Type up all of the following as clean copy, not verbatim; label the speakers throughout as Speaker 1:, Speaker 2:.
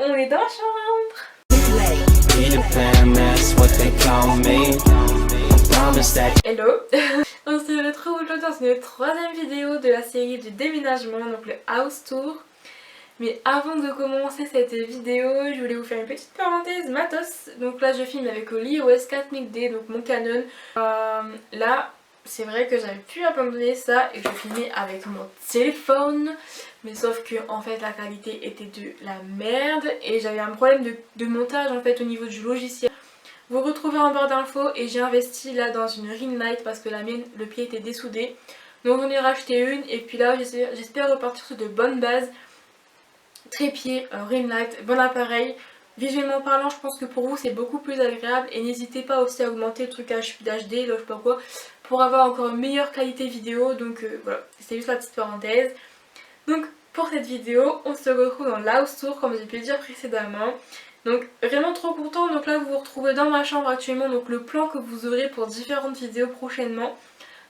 Speaker 1: on est dans la chambre. Hello. On se retrouve aujourd'hui dans une troisième vidéo de la série du déménagement, donc le house tour. Mais avant de commencer cette vidéo, je voulais vous faire une petite parenthèse matos. Donc là je filme avec l'EOS 4000D, donc mon Canon. Là c'est vrai que j'avais pu abandonner ça et je filmais avec mon téléphone. Mais sauf que en fait la qualité était de la merde et j'avais un problème de montage en fait au niveau du logiciel. Vous retrouvez en barre d'infos et j'ai investi là dans une ring light parce que la mienne, le pied était dessoudé. Donc j'en ai racheté une et puis là j'espère repartir sur de bonnes bases. Trépied, ring light, bon appareil. Visuellement parlant, je pense que pour vous c'est beaucoup plus agréable et n'hésitez pas aussi à augmenter le trucage d'HD, là je sais pas quoi, pour avoir encore une meilleure qualité vidéo. Donc voilà, c'est juste la petite parenthèse. Donc pour cette vidéo, on se retrouve dans l'house tour comme j'ai pu le dire précédemment. Donc vraiment trop content, donc là vous vous retrouvez dans ma chambre actuellement, donc le plan que vous aurez pour différentes vidéos prochainement.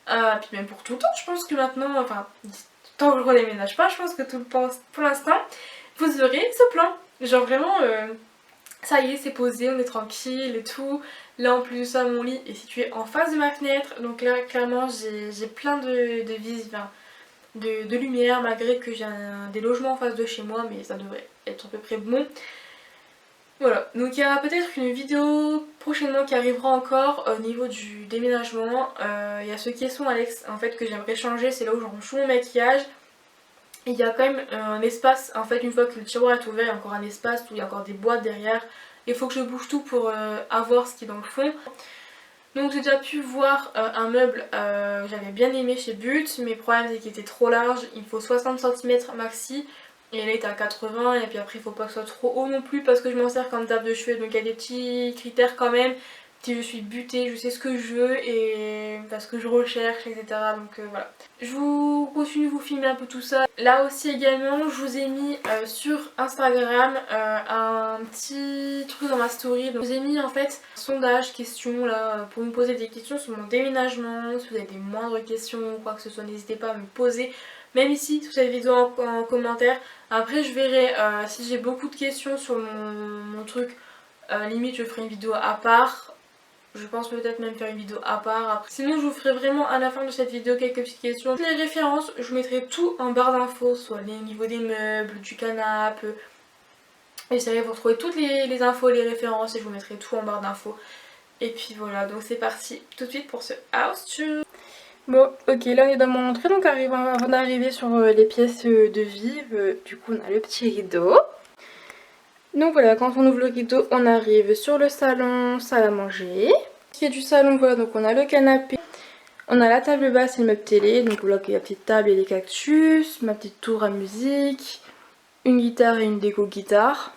Speaker 1: Puis même pour tout le temps, je pense que maintenant, enfin tant que je redéménage pas, je pense que tout le temps, pour l'instant, vous aurez ce plan. Genre vraiment, ça y est, c'est posé, on est tranquille et tout. Là en plus de ça, mon lit est situé en face de ma fenêtre, donc là clairement j'ai plein de vis, enfin, de lumière, malgré que j'ai des logements en face de chez moi, mais ça devrait être à peu près bon. Voilà, donc il y aura peut-être une vidéo prochainement qui arrivera encore au niveau du déménagement. Il y a ce caisson Alex en fait que j'aimerais changer, c'est là où je range tout mon maquillage. Et il y a quand même un espace, en fait une fois que le tiroir est ouvert, il y a encore un espace où il y a encore des boîtes derrière. Il faut que je bouge tout pour avoir ce qui est dans le fond. Donc j'ai déjà pu voir un meuble que j'avais bien aimé chez But, mais le problème c'est qu'il était trop large, il me faut 60 cm maxi. Et là il est à 80 et puis après il faut pas que ce soit trop haut non plus parce que je m'en sers comme table de chevet, donc il y a des petits critères quand même. Si je suis butée, je sais ce que je veux et parce que je recherche, etc. Donc voilà. Je vous continue de vous filmer un peu tout ça. Là aussi également je vous ai mis sur Instagram un petit truc dans ma story. Donc, je vous ai mis en fait un sondage, questions là pour me poser des questions sur mon déménagement. Si vous avez des moindres questions ou quoi que ce soit, n'hésitez pas à me poser. Même ici, sous cette vidéo en commentaire. Après je verrai si j'ai beaucoup de questions sur mon truc. Limite je ferai une vidéo à part. Je pense peut-être même faire une vidéo à part après. Sinon je vous ferai vraiment à la fin de cette vidéo quelques petites questions. Les références, je vous mettrai tout en barre d'infos, soit au niveau des meubles, du canapé. J'essaierai de vous retrouver toutes les infos, les références et je vous mettrai tout en barre d'infos. Et puis voilà, donc c'est parti tout de suite pour ce house tour. Bon, ok, là on est dans mon entrée, donc avant d'arriver sur les pièces de vie, du coup on a le petit rideau. Donc voilà, quand on ouvre le rideau, on arrive sur le salon, salle à manger. Qui est du salon, voilà, donc on a le canapé, on a la table basse et le meuble télé. Donc voilà, il y a la petite table et les cactus, ma petite tour à musique, une guitare et une déco guitare.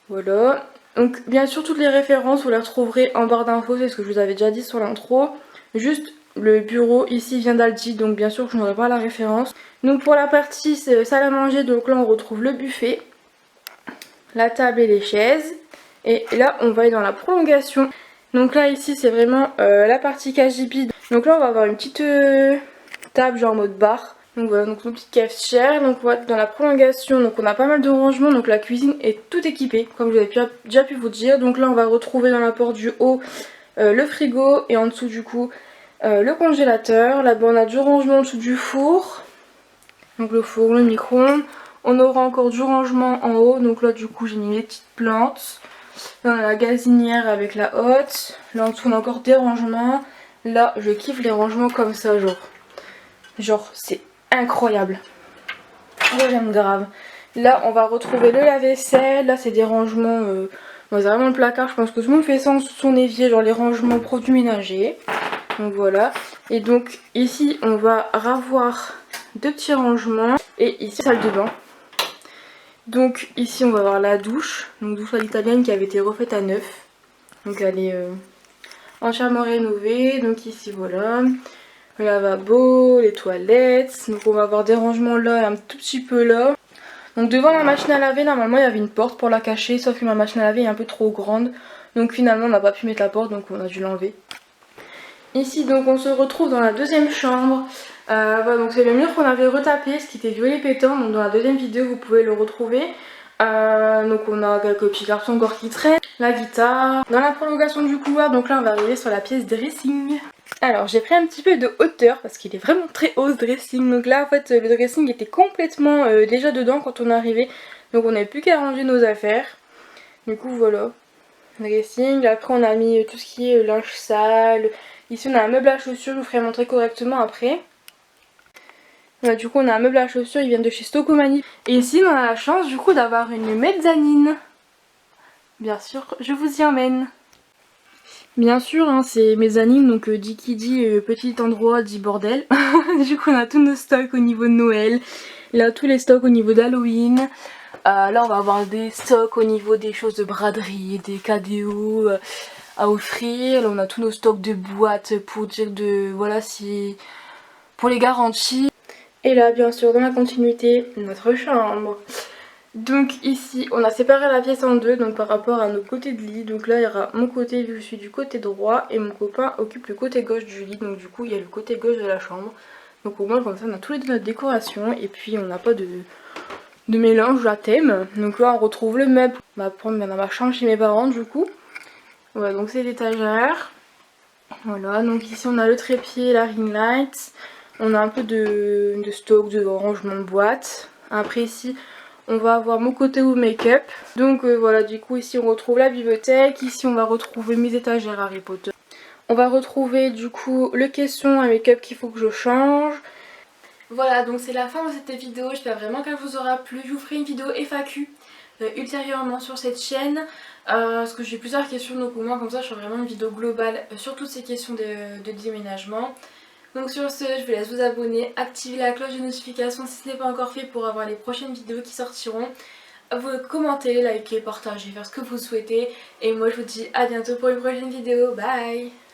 Speaker 1: Voilà. Donc bien sûr toutes les références vous les retrouverez en barre d'infos, c'est ce que je vous avais déjà dit sur l'intro. Juste le bureau ici vient d'Aldi, donc bien sûr que je n'aurai pas la référence. Donc pour la partie salle à manger, donc là on retrouve le buffet, la table et les chaises. Et là on va aller dans la prolongation. Donc là ici c'est vraiment la partie KGB. Donc là on va avoir une petite table genre mode bar. Donc voilà, donc une petite cafetière. Donc voilà, dans la prolongation, donc on a pas mal de rangements. Donc la cuisine est toute équipée, comme je vous avais déjà pu vous dire. Donc là on va retrouver dans la porte du haut le frigo et en dessous du coup le congélateur. Là-bas on a du rangement en dessous du four. Donc le four, le micro-ondes. On aura encore du rangement en haut. Donc là du coup j'ai mis les petites plantes. Là on a la gazinière avec la hotte. Là en dessous on a encore des rangements. Là je kiffe les rangements comme ça, genre c'est incroyable. J'aime grave. Là on va retrouver le lave-vaisselle. Là c'est des rangements, c'est vraiment le placard. Je pense que tout le monde fait ça en dessous de son évier, genre les rangements produits ménagers. Donc voilà. Et donc ici on va avoir deux petits rangements. Et ici salle de bain. Donc ici on va avoir la douche. Donc douche à l'italienne qui avait été refaite à neuf. Donc elle est entièrement rénovée. Donc ici voilà. Le lavabo, les toilettes. Donc on va avoir des rangements là et un tout petit peu là. Donc devant la machine à laver, normalement il y avait une porte pour la cacher. Sauf que ma machine à laver est un peu trop grande. Donc finalement on n'a pas pu mettre la porte, donc on a dû l'enlever. Ici donc on se retrouve dans la deuxième chambre. Voilà, donc c'est le mur qu'on avait retapé, ce qui était violet pétant. Donc dans la deuxième vidéo vous pouvez le retrouver. Donc on a quelques petits cartons encore qui traînent, la guitare. Dans la prolongation du couloir, donc là on va arriver sur la pièce dressing. Alors j'ai pris un petit peu de hauteur parce qu'il est vraiment très haut ce dressing. Donc là en fait le dressing était complètement déjà dedans quand on est arrivé. Donc on n'avait plus qu'à ranger nos affaires. Du coup voilà, dressing. Après on a mis tout ce qui est linge sale. Ici on a un meuble à chaussures, je vous ferai montrer correctement après. Ouais, du coup on a un meuble à chaussures, il vient de chez Stocomanie. Et ici on a la chance du coup d'avoir une mezzanine. Bien sûr, je vous y emmène. Bien sûr, hein, c'est mezzanine, donc dit qui dit petit endroit dit bordel. Du coup on a tous nos stocks au niveau de Noël. Là tous les stocks au niveau d'Halloween. Là on va avoir des stocks au niveau des choses de braderie, des cadeaux à offrir. Là on a tous nos stocks de boîtes pour dire de voilà si pour les garanties. Et là bien sûr dans la continuité notre chambre. Donc ici on a séparé la pièce en deux donc par rapport à nos côtés de lit. Donc là il y aura mon côté vu que je suis du côté droit et mon copain occupe le côté gauche du lit. Donc du coup il y a le côté gauche de la chambre. Donc au moins comme ça on a tous les deux notre décoration et puis on n'a pas de mélange à thème. Donc là on retrouve le meuble. On va prendre dans ma chambre chez mes parents du coup. Voilà donc c'est l'étagère. Voilà donc ici on a le trépied, la ring light. On a un peu de stock, de rangement de boîte. Après ici on va avoir mon côté au make-up. Donc voilà du coup ici on retrouve la bibliothèque. Ici on va retrouver mes étagères Harry Potter. On va retrouver du coup le caisson à make-up qu'il faut que je change. Voilà donc c'est la fin de cette vidéo. J'espère vraiment qu'elle vous aura plu. Je vous ferai une vidéo FAQ ultérieurement sur cette chaîne. Parce que j'ai plusieurs questions donc au moins comme ça je ferai vraiment une vidéo globale sur toutes ces questions de déménagement. Donc sur ce, je vous laisse vous abonner, activer la cloche de notification si ce n'est pas encore fait pour avoir les prochaines vidéos qui sortiront. Vous commentez, likez, partagez, faire ce que vous souhaitez. Et moi je vous dis à bientôt pour une prochaine vidéo. Bye!